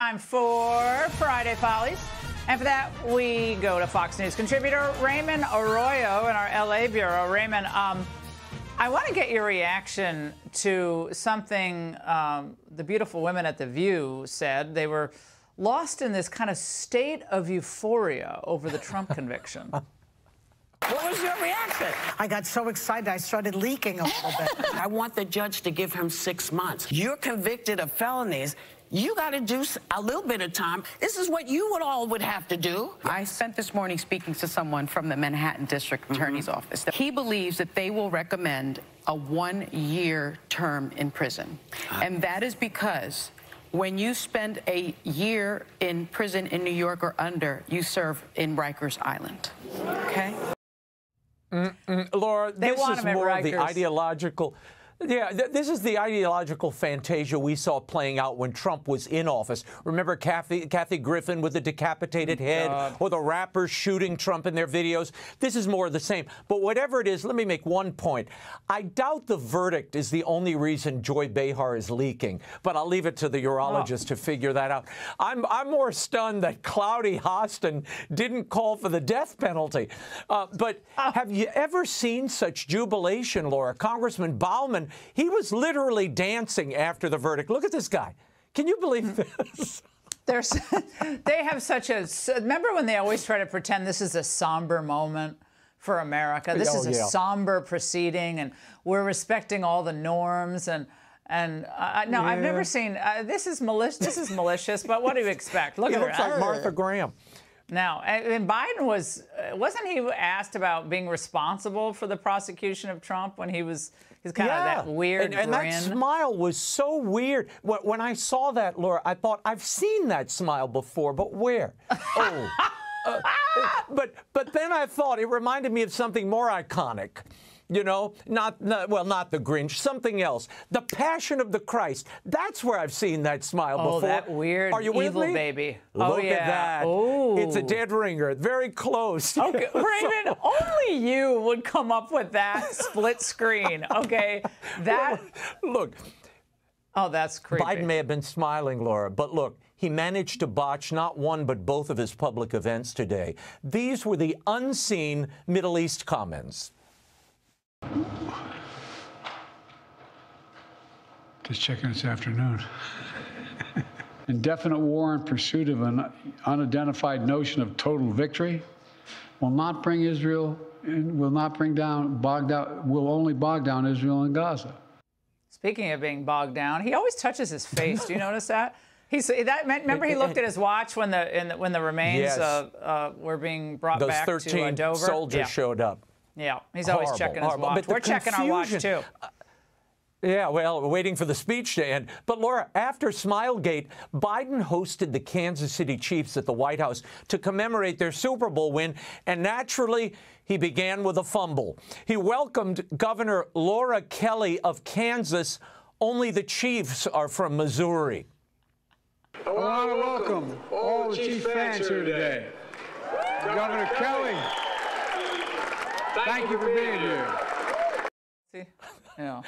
Time for Friday Follies. And for that, we go to Fox News contributor Raymond Arroyo in our L.A. bureau. Raymond, I want to get your reaction to something the beautiful women at The View said. They were lost in this kind of state of euphoria over the Trump conviction. What was your reaction? I got so excited, I started leaking a little bit. I want the judge to give him 6 months. You're convicted of felonies. You got to do a little bit of time. This is what you would have to do. I spent this morning speaking to someone from the Manhattan District Attorney's office. He believes that they will recommend a 1-year term in prison. And that is because when you spend a year in prison in New York or under, you serve in Rikers Island. Okay? Laura, this is more of the ideological. Yeah, this is the ideological fantasia we saw playing out when Trump was in office. Remember Kathy Griffin with the decapitated head, or the rappers shooting Trump in their videos? This is more of the same. But whatever it is, let me make one point. I doubt the verdict is the only reason Joy Behar is leaking, but I'll leave it to the urologist to figure that out. I'm more stunned that Cloudy Hostin didn't call for the death penalty. But have you ever seen such jubilation, Laura? Congressman Bauman, he was literally dancing after the verdict. Look at this guy. Can you believe this? They have such a... Remember when they always try to pretend this is a somber moment for America? This is a somber proceeding, and we're respecting all the norms. No, I've never seen... this is malicious, but what do you expect? Look at her. Looks like Martha Graham. Now, and Biden wasn't he asked about being responsible for the prosecution of Trump when he's kind of that weird grin? And that smile was so weird. When I saw that, Laura, I thought, I've seen that smile before, but where? Oh. But then I thought it reminded me of something more iconic. You know, not the Grinch, something else. The Passion of the Christ. That's where I've seen that smile before. Oh, that weird evil baby. Look at that. Ooh. It's a dead ringer. Very close. Okay, Raymond, only you would come up with that split screen. Okay, that. Look. Oh, that's creepy. Biden may have been smiling, Laura, but look, he managed to botch not one but both of his public events today. These were the unseen Middle East comments. Just checking this afternoon. Indefinite war in pursuit of an unidentified notion of total victory will not bring Israel and will not bring down, will only bog down Israel and Gaza. Speaking of being bogged down, he always touches his face. Do you notice that? Remember, he looked at his watch when the remains were being brought back to Dover. Those 13 soldiers showed up. Yeah, he's always checking his watch. We're checking our watch, too. Yeah, well, we're waiting for the speech to end. But, Laura, after Smilegate, Biden hosted the Kansas City Chiefs at the White House to commemorate their Super Bowl win, and naturally, he began with a fumble. He welcomed Governor Laura Kelly of Kansas. Only the Chiefs are from Missouri. I want to welcome all the Chief fans here today. Governor Kelly, thank you for being here. Yeah.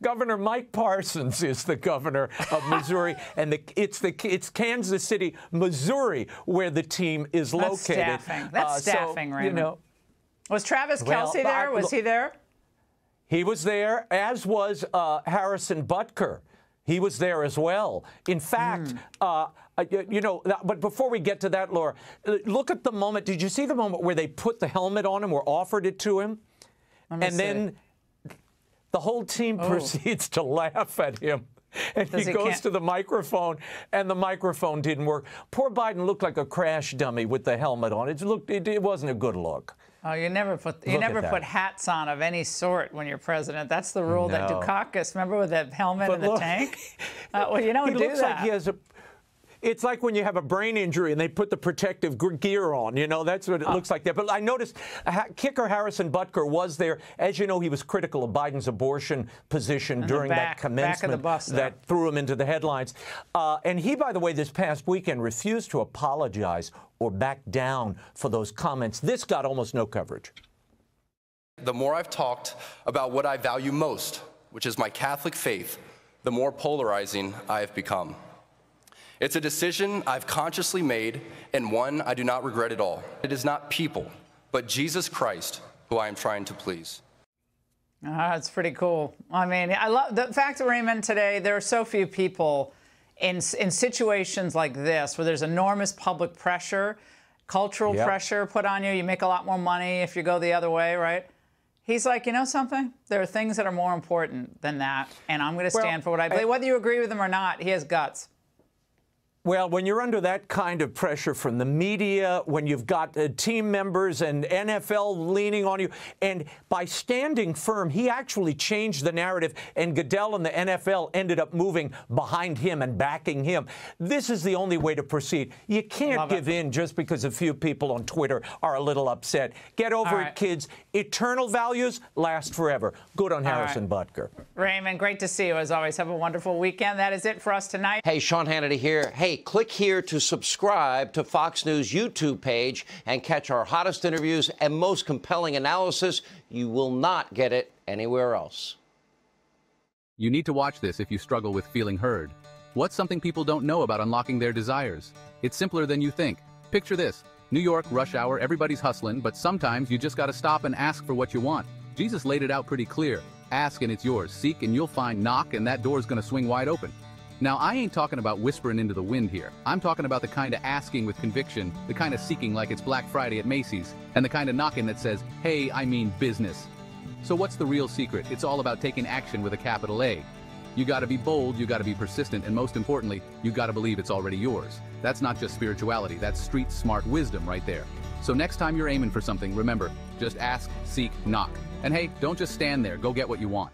Governor Mike Parsons is the governor of Missouri, and it's Kansas City, Missouri, where the team is located. That's staffing, Raymond. You know, was Travis Kelce there? Was he there? He was there, as was Harrison Butker. He was there as well. In fact, you know, but before we get to that, Laura, look at the moment. Did you see the moment where they put the helmet on him or offered it to him? And then the whole team proceeds to laugh at him. And he goes to the microphone, and the microphone didn't work. Poor Biden looked like a crash dummy with the helmet on. It wasn't a good look. Oh, you never put hats on of any sort when you're president. That's the rule that Dukakis, remember, with the helmet and the tank? Well, you don't do that. Like he has it's like when you have a brain injury and they put the protective gear on. You know, that's what it looks like there. But I noticed kicker Harrison Butker was there. As you know, he was critical of Biden's abortion position during that commencement that threw him into the headlines. And he, by the way, this past weekend refused to apologize or back down for those comments. This got almost no coverage. The more I've talked about what I value most, which is my Catholic faith, the more polarizing I have become. It's a decision I've consciously made and one I do not regret at all. It is not people, but Jesus Christ who I am trying to please. That's pretty cool. I mean, I love the fact that, Raymond, today there are so few people in situations like this where there's enormous public pressure, cultural pressure put on you. You make a lot more money if you go the other way, right? He's like, you know something? There are things that are more important than that, and I'm going to stand for what I believe. Whether you agree with him or not, he has guts. Well, when you're under that kind of pressure from the media, when you've got team members and NFL leaning on you, and by standing firm, he actually changed the narrative, and Goodell and the NFL ended up moving behind him and backing him. This is the only way to proceed. You can't give in just because a few people on Twitter are a little upset. Get over it, kids. Eternal values last forever. Good on Harrison Butker. Raymond, great to see you as always. Have a wonderful weekend. That is it for us tonight. Hey, Sean Hannity here. Hey, click here to subscribe to Fox News YouTube page and catch our hottest interviews and most compelling analysis. You will not get it anywhere else. You need to watch this if you struggle with feeling heard. What's something people don't know about unlocking their desires? It's simpler than you think. Picture this. New York, rush hour, everybody's hustling, but sometimes you just got to stop and ask for what you want. Jesus laid it out pretty clear. Ask and it's yours. Seek and you'll find. Knock and that door's going to swing wide open. Now, I ain't talking about whispering into the wind here. I'm talking about the kind of asking with conviction, the kind of seeking like it's Black Friday at Macy's, and the kind of knocking that says, hey, I mean business. So what's the real secret? It's all about taking action with a capital A. You gotta be bold, you gotta be persistent, and most importantly, you gotta believe it's already yours. That's not just spirituality, that's street smart wisdom right there. So next time you're aiming for something, remember, just ask, seek, knock. And hey, don't just stand there, go get what you want.